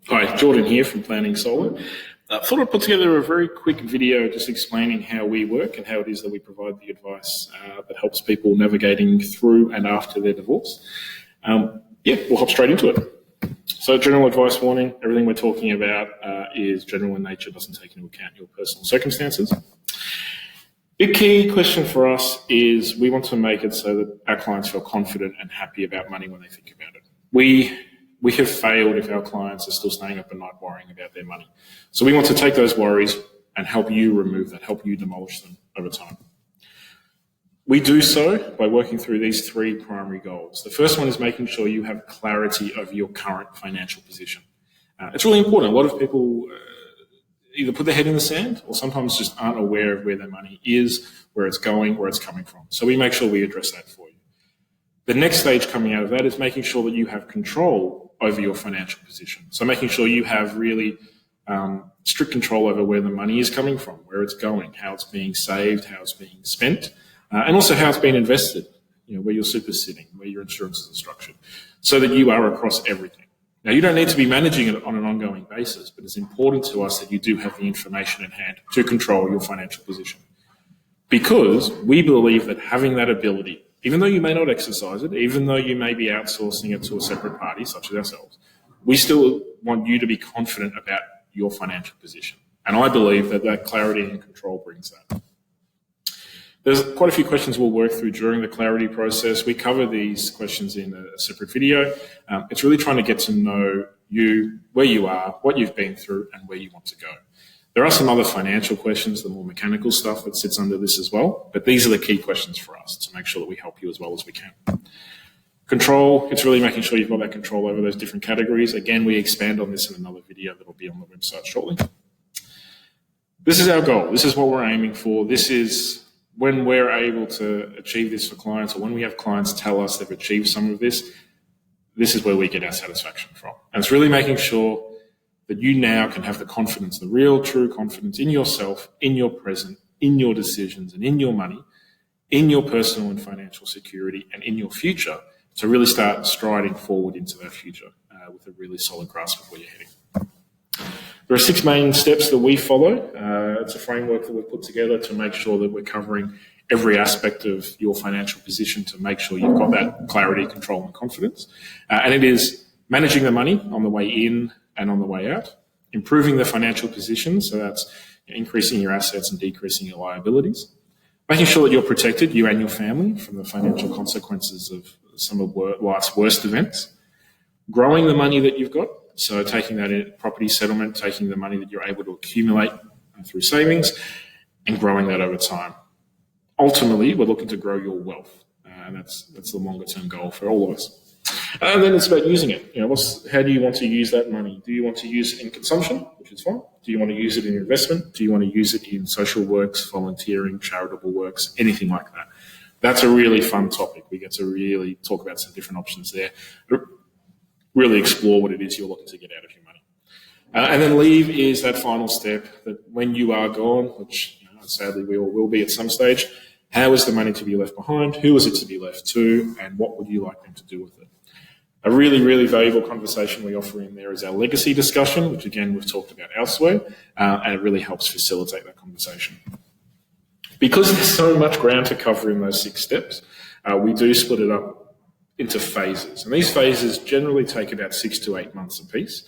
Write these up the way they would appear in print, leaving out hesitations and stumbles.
Hi, Jordan here from Planning Solar. I thought I'd put together a very quick video just explaining how we work and how it is that we provide the advice that helps people navigating through and after their divorce. We'll hop straight into it. So general advice warning, everything we're talking about is general in nature, doesn't take into account your personal circumstances. The key question for us is we want to make it so that our clients feel confident and happy about money when they think about it. We have failed if our clients are still staying up at night worrying about their money. So we want to take those worries and help you remove that, help you demolish them over time. We do so by working through these three primary goals. The first one is making sure you have clarity over your current financial position. It's really important. A lot of people either put their head in the sand or sometimes just aren't aware of where their money is, where it's going, where it's coming from. So we make sure we address that for you. The next stage coming out of that is making sure that you have control over your financial position. So making sure you have really strict control over where the money is coming from, where it's going, how it's being saved, how it's being spent, and also how it's being invested, where your super's sitting, where your insurances are structured, so that you are across everything. Now, you don't need to be managing it on an ongoing basis, but it's important to us that you do have the information in hand to control your financial position. Because we believe that having that ability, even though you may not exercise it, even though you may be outsourcing it to a separate party, such as ourselves, we still want you to be confident about your financial position. And I believe that clarity and control brings that. There's quite a few questions we'll work through during the clarity process. We cover these questions in a separate video. It's really trying to get to know you, where you are, what you've been through, and where you want to go. There are some other financial questions, the more mechanical stuff that sits under this as well, but these are the key questions for us to make sure that we help you as well as we can. Control, it's really making sure you've got that control over those different categories. Again, we expand on this in another video that will be on the website shortly. This is our goal. This is what we're aiming for. This is when we're able to achieve this for clients, or when we have clients tell us they've achieved some of this, this is where we get our satisfaction from. And it's really making sure that you now can have the confidence, the real, true confidence in yourself, in your present, in your decisions, and in your money, in your personal and financial security, and in your future to really start striding forward into that future with a really solid grasp of where you're heading. There are 6 main steps that we follow. It's a framework that we've put together to make sure that we're covering every aspect of your financial position to make sure you've got that clarity, control, and confidence. And it is managing the money on the way in and on the way out, improving the financial position, so that's increasing your assets and decreasing your liabilities, making sure that you're protected, you and your family, from the financial consequences of some of life's worst events, growing the money that you've got, so taking that in property settlement, taking the money that you're able to accumulate through savings, and growing that over time. Ultimately, we're looking to grow your wealth, and that's the longer term goal for all of us. And then it's about using it. How do you want to use that money? Do you want to use it in consumption, which is fine? Do you want to use it in investment? Do you want to use it in social works, volunteering, charitable works, anything like that? That's a really fun topic. We get to really talk about some different options there, really explore what it is you're looking to get out of your money. And then leave is that final step that when you are gone, which sadly we all will be at some stage, how is the money to be left behind? Who is it to be left to? And what would you like them to do with it? A really, really valuable conversation we offer in there is our legacy discussion, which again we've talked about elsewhere, and it really helps facilitate that conversation. Because there's so much ground to cover in those 6 steps, we do split it up into phases. And these phases generally take about 6 to 8 months apiece,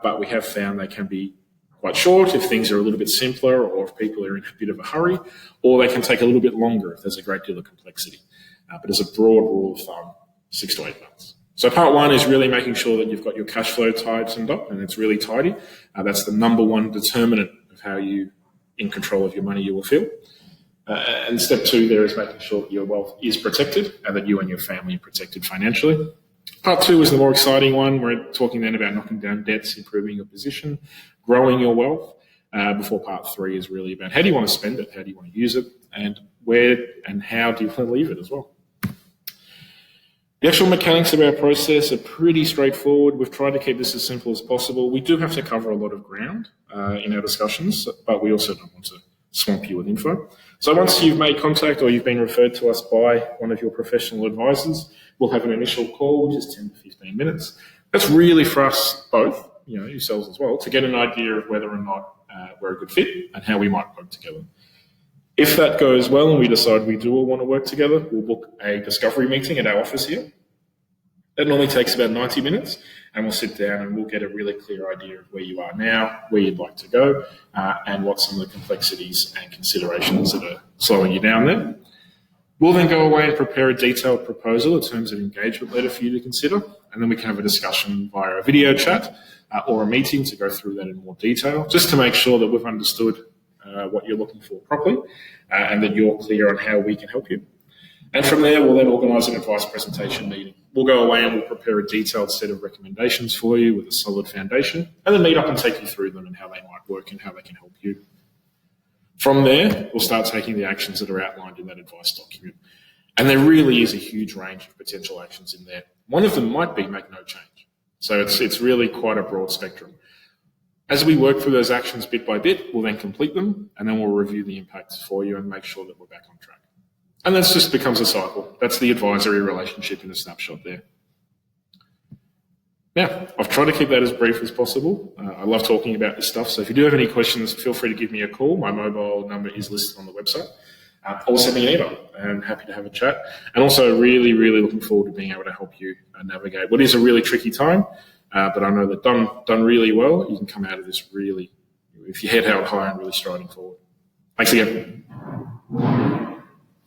but we have found they can be quite short if things are a little bit simpler or if people are in a bit of a hurry, or they can take a little bit longer if there's a great deal of complexity. But as a broad rule of thumb, 6 to 8 months. So part 1 is really making sure that you've got your cash flow tightened up and it's really tidy. That's the number 1 determinant of how you, in control of your money, you will feel. And step 2 there is making sure that your wealth is protected and that you and your family are protected financially. Part 2 is the more exciting one. We're talking then about knocking down debts, improving your position, growing your wealth, before part 3 is really about how do you want to spend it, how do you want to use it, and where and how do you want to leave it as well. The actual mechanics of our process are pretty straightforward. We've tried to keep this as simple as possible. We do have to cover a lot of ground in our discussions, but we also don't want to swamp you with info. So once you've made contact or you've been referred to us by one of your professional advisors, we'll have an initial call, which is 10 to 15 minutes. That's really for us both yourselves as well, to get an idea of whether or not we're a good fit and how we might work together. If that goes well and we decide we do all want to work together, we'll book a discovery meeting at our office here. That normally takes about 90 minutes, and we'll sit down and we'll get a really clear idea of where you are now, where you'd like to go, and what some of the complexities and considerations that are slowing you down there. We'll then go away and prepare a detailed proposal in terms of engagement letter for you to consider, and then we can have a discussion via a video chat or a meeting to go through that in more detail, just to make sure that we've understood what you're looking for properly and that you're clear on how we can help you. And from there, we'll then organise an advice presentation meeting. We'll go away and we'll prepare a detailed set of recommendations for you with a solid foundation, and then meet up and take you through them and how they might work and how they can help you. From there, we'll start taking the actions that are outlined in that advice document. And there really is a huge range of potential actions in there. One of them might be make no change. So it's really quite a broad spectrum. As we work through those actions bit by bit, we'll then complete them, and then we'll review the impacts for you and make sure that we're back on track. And that just becomes a cycle. That's the advisory relationship in a snapshot there. Now, I've tried to keep that as brief as possible. I love talking about this stuff, so if you do have any questions, feel free to give me a call. My mobile number is listed on the website. Or send me an email. I'm happy to have a chat. And also really, really looking forward to being able to help you navigate what is a really tricky time. But I know that done really well, you can come out of this really, with your head held high and really striding forward. Thanks again.